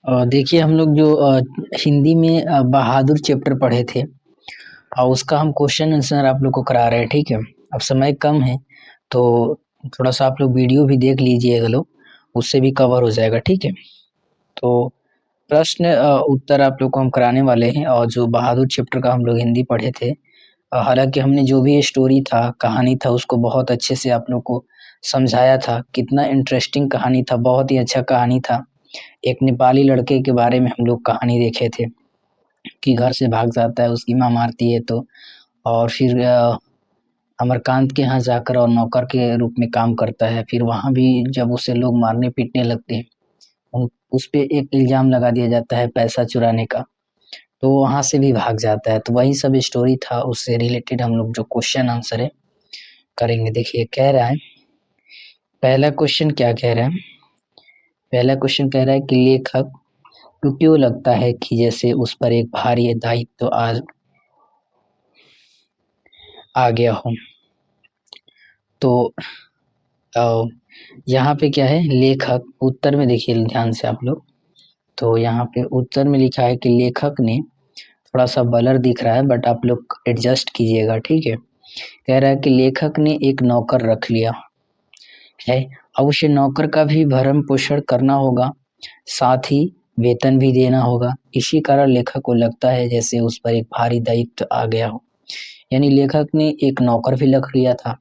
देखिए हम लोग जो हिंदी में बहादुर चैप्टर पढ़े थे और उसका हम क्वेश्चन आंसर आप लोग को करा रहे हैं, ठीक है। अब समय कम है तो थोड़ा सा आप लोग वीडियो भी देख लीजिएगा लोग, उससे भी कवर हो जाएगा, ठीक है। तो प्रश्न उत्तर आप लोग को हम कराने वाले हैं और जो बहादुर चैप्टर का हम लोग हिंदी पढ़े थे, हालांकि हमने जो भी स्टोरी था, कहानी था, उसको बहुत अच्छे से आप लोग को समझाया था। कितना इंटरेस्टिंग कहानी था, बहुत ही अच्छा कहानी था। एक नेपाली लड़के के बारे में हम लोग कहानी देखे थे कि घर से भाग जाता है, उसकी माँ मारती है तो, और फिर अमरकांत के यहाँ जाकर और नौकर के रूप में काम करता है। फिर वहाँ भी जब उसे लोग मारने पीटने लगते हैं, उस पे एक इल्जाम लगा दिया जाता है पैसा चुराने का, तो वहाँ से भी भाग जाता है। तो वही सब स्टोरी था, उससे रिलेटेड हम लोग जो क्वेश्चन आंसर है करेंगे। देखिए कह रहा है, पहला क्वेश्चन क्या कह रहा है। पहला क्वेश्चन कह रहा है कि लेखक को क्यों लगता है कि जैसे उस पर एक भारी दायित्व तो आ गया हो। तो अ, यहाँ पे क्या है, लेखक उत्तर में देखिए ध्यान से आप लोग। तो यहाँ पे उत्तर में लिखा है कि लेखक ने, थोड़ा सा ब्लर दिख रहा है बट आप लोग एडजस्ट कीजिएगा, ठीक है। कह रहा है कि लेखक ने एक नौकर रख लिया है, अब उसे नौकर का भी भरण पोषण करना होगा, साथ ही वेतन भी देना होगा। इसी कारण लेखक को लगता है जैसे उस पर एक भारी दायित्व आ गया हो। यानी लेखक ने एक नौकर भी रख लिया था,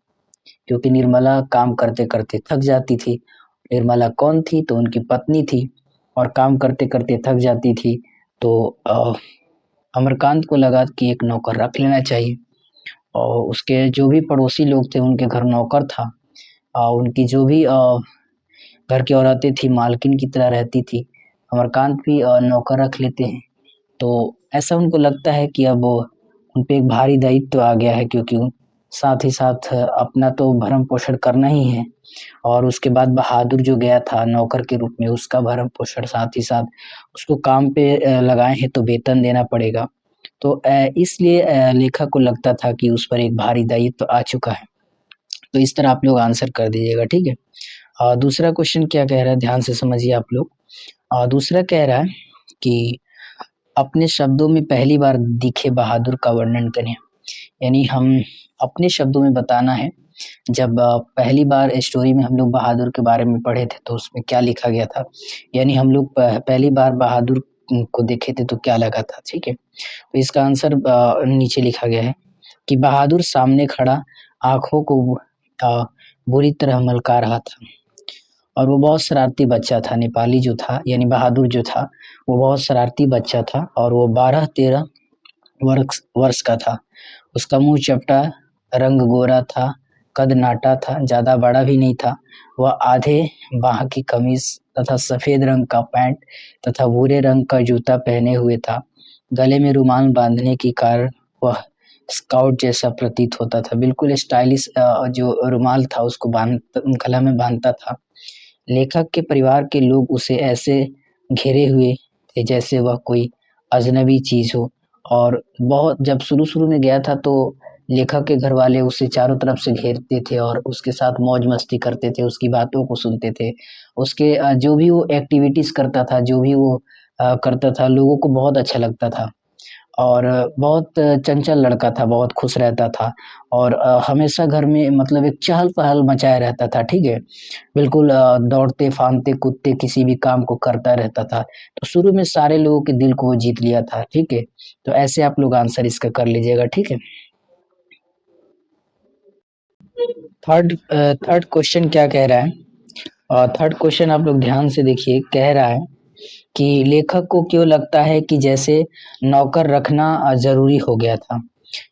क्योंकि निर्मला काम करते करते थक जाती थी। निर्मला कौन थी, तो उनकी पत्नी थी, और काम करते करते थक जाती थी। तो अमरकांत को लगा कि एक नौकर रख लेना चाहिए, और उसके जो भी पड़ोसी लोग थे उनके घर नौकर था। उनकी जो भी घर की औरतें थी मालकिन की तरह रहती थी। अमरकांत भी नौकर रख लेते हैं। तो ऐसा उनको लगता है कि अब उन पे एक भारी दायित्व आ गया है, क्योंकि साथ ही साथ अपना तो भरण पोषण करना ही है, और उसके बाद बहादुर जो गया था नौकर के रूप में, उसका भरण पोषण, साथ ही साथ उसको काम पे लगाए हैं तो वेतन देना पड़ेगा। तो इसलिए लेखक को लगता था कि उस पर एक भारी दायित्व आ चुका है। तो इस तरह आप लोग आंसर कर दीजिएगा, ठीक है। दूसरा क्वेश्चन क्या कह रहा है, ध्यान से समझिए आप लोग। दूसरा कह रहा है कि अपने शब्दों में पहली बार दिखे बहादुर का वर्णन करें। यानी हम अपने शब्दों में बताना है, जब पहली बार स्टोरी में हम लोग बहादुर के बारे में पढ़े थे तो उसमें क्या लिखा गया था, यानी हम लोग पहली बार बहादुर को देखे थे तो क्या लगा था, ठीक है। तो इसका आंसर नीचे लिखा गया है कि बहादुर सामने खड़ा आंखों को अ, बुरी तरह मलका रहा था, और वो बहुत शरारती बच्चा था। नेपाली जो था यानी बहादुर जो था, वो बहुत शरारती बच्चा था, और वो 12-13 वर्ष वर्ष का था। उसका मुंह चपटा, रंग गोरा था, कद नाटा था, ज्यादा बड़ा भी नहीं था। वह आधे बाह की कमीज तथा सफेद रंग का पैंट तथा भूरे रंग का जूता पहने हुए था। गले में रुमाल बांधने के कारण वह स्काउट जैसा प्रतीत होता था। बिल्कुल स्टाइलिश जो रुमाल था उसको बांध गला में बांधता था। लेखक के परिवार के लोग उसे ऐसे घेरे हुए थे जैसे वह कोई अजनबी चीज हो। और बहुत जब शुरू-शुरू में गया था तो लेखक के घर वाले उसे चारों तरफ से घेरते थे और उसके साथ मौज-मस्ती करते थे, उसकी बातों को सुनते थे। उसके जो भी वो एक्टिविटीज़ करता था, जो भी वो करता था, लोगों को बहुत अच्छा लगता था। और बहुत चंचल लड़का था, बहुत खुश रहता था, और हमेशा घर में मतलब एक चहल-पहल मचाया रहता था, ठीक है? बिल्कुल दौड़ते-फांदते, कूदते किसी भी काम को करता रहता था। तो शुरू में सारे लोगों के दिल को वो जीत लिया था, ठीक है? तो ऐसे आप लोग आंसर इसका कर लीजिएगा, ठीक है? थर्ड क्वेश्चन क्या कह रहा है? थर्ड क्वेश्चन आप लोग ध्यान से देखिए, कह रहा है कि लेखक को क्यों लगता है कि जैसे नौकर रखना ज़रूरी हो गया था?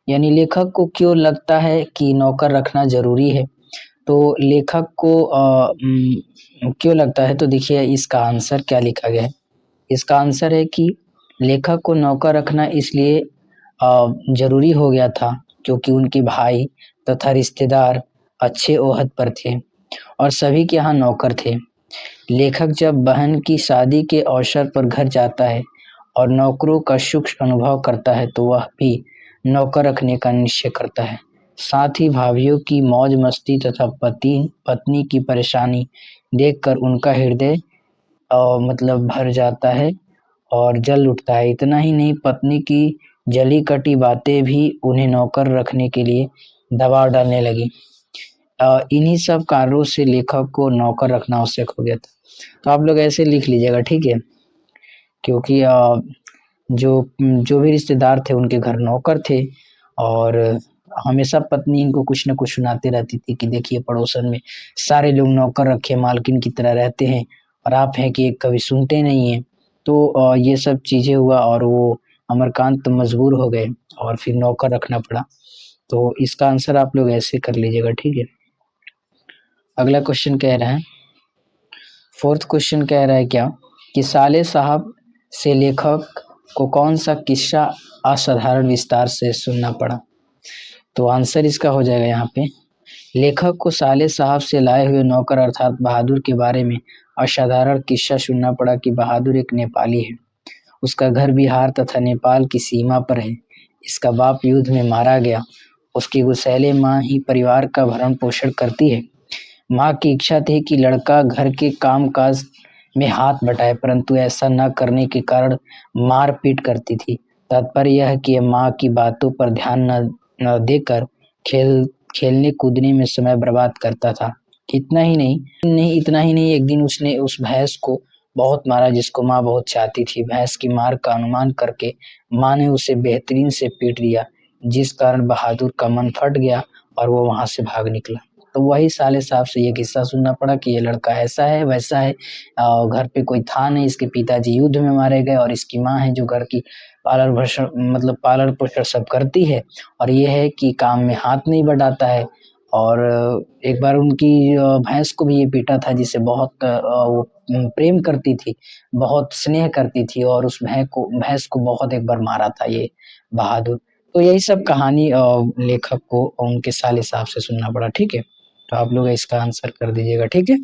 यानी लेखक को क्यों लगता है कि नौकर रखना ज़रूरी है? तो लेखक को क्यों लगता है, तो देखिए इसका आंसर क्या लिखा गया है। इसका आंसर है कि लेखक को नौकर रखना इसलिए ज़रूरी हो गया था क्योंकि उनके भाई तथा रिश्तेदार अच्छे ओहद पर थे और सभी के यहाँ नौकर थे। लेखक जब बहन की शादी के अवसर पर घर जाता है और नौकरों का सुख अनुभव करता है तो वह भी नौकर रखने का निश्चय करता है। साथ ही भाभीयों की मौज मस्ती तथा पति पत्नी की परेशानी देखकर उनका हृदय मतलब भर जाता है और जल उठता है। इतना ही नहीं, पत्नी की जली कटी बातें भी उन्हें नौकर रखने के लिए दबाव डालने लगी। इन्हीं सब कार्यों से लेखक को नौकर रखना आवश्यक हो गया था। तो आप लोग ऐसे लिख लीजिएगा, ठीक है? क्योंकि जो जो भी रिश्तेदार थे उनके घर नौकर थे और हमेशा पत्नी इनको कुछ न कुछ सुनाती रहती थी कि देखिए पड़ोसन में सारे लोग नौकर रखे मालकिन की तरह रहते हैं और आप हैं कि कभी सुनते नहीं हैं। तो ये सब चीज़ें हुआ और वो अमरकांत मजबूर हो गए और फिर नौकर रखना पड़ा। तो इसका आंसर आप लोग ऐसे कर लीजिएगा, ठीक है? अगला क्वेश्चन कह रहा है, फोर्थ क्वेश्चन कह रहा है क्या कि साले साहब से लेखक को कौन सा किस्सा असाधारण विस्तार से सुनना पड़ा? तो आंसर इसका हो जाएगा यहाँ पे, लेखक को साले साहब से लाए हुए नौकर अर्थात बहादुर के बारे में असाधारण किस्सा सुनना पड़ा कि बहादुर एक नेपाली है। उसका घर बिहार तथा नेपाल की सीमा पर है। इसका बाप युद्ध में मारा गया। उसकी गुसैले माँ ही परिवार का भरण पोषण करती है। माँ की इच्छा थी कि लड़का घर के काम-काज में हाथ बटाए, परंतु ऐसा न करने के कारण मार-पीट करती थी। तात्पर्य यह है कि माँ की बातों पर ध्यान न देकर खेलने कूदने में समय बर्बाद करता था। इतना ही नहीं, एक दिन उसने उस भैंस को बहुत मारा जिसको माँ बहुत चाहती थी। भैंस की मार का अनुमान करके माँ ने उसे बेहतरीन से पीट दिया, जिस कारण बहादुर का मन फट गया और वो वहां से भाग निकला। तो वही साले साहब से ये किस्सा सुनना पड़ा कि ये लड़का ऐसा है वैसा है, घर पे कोई था नहीं, इसके पिताजी युद्ध में मारे गए और इसकी माँ है जो घर की पालन पोषण सब करती है और ये है कि काम में हाथ नहीं बटाता है। और एक बार उनकी भैंस को भी ये पीटा था जिसे बहुत वो प्रेम करती थी, बहुत स्नेह करती थी और उस भैंस को बहुत एक बार मारा था ये बहादुर। तो यही सब कहानी लेखक को उनके साले साहब से सुनना पड़ा, ठीक है? तो आप लोग इसका आंसर कर दीजिएगा, ठीक है?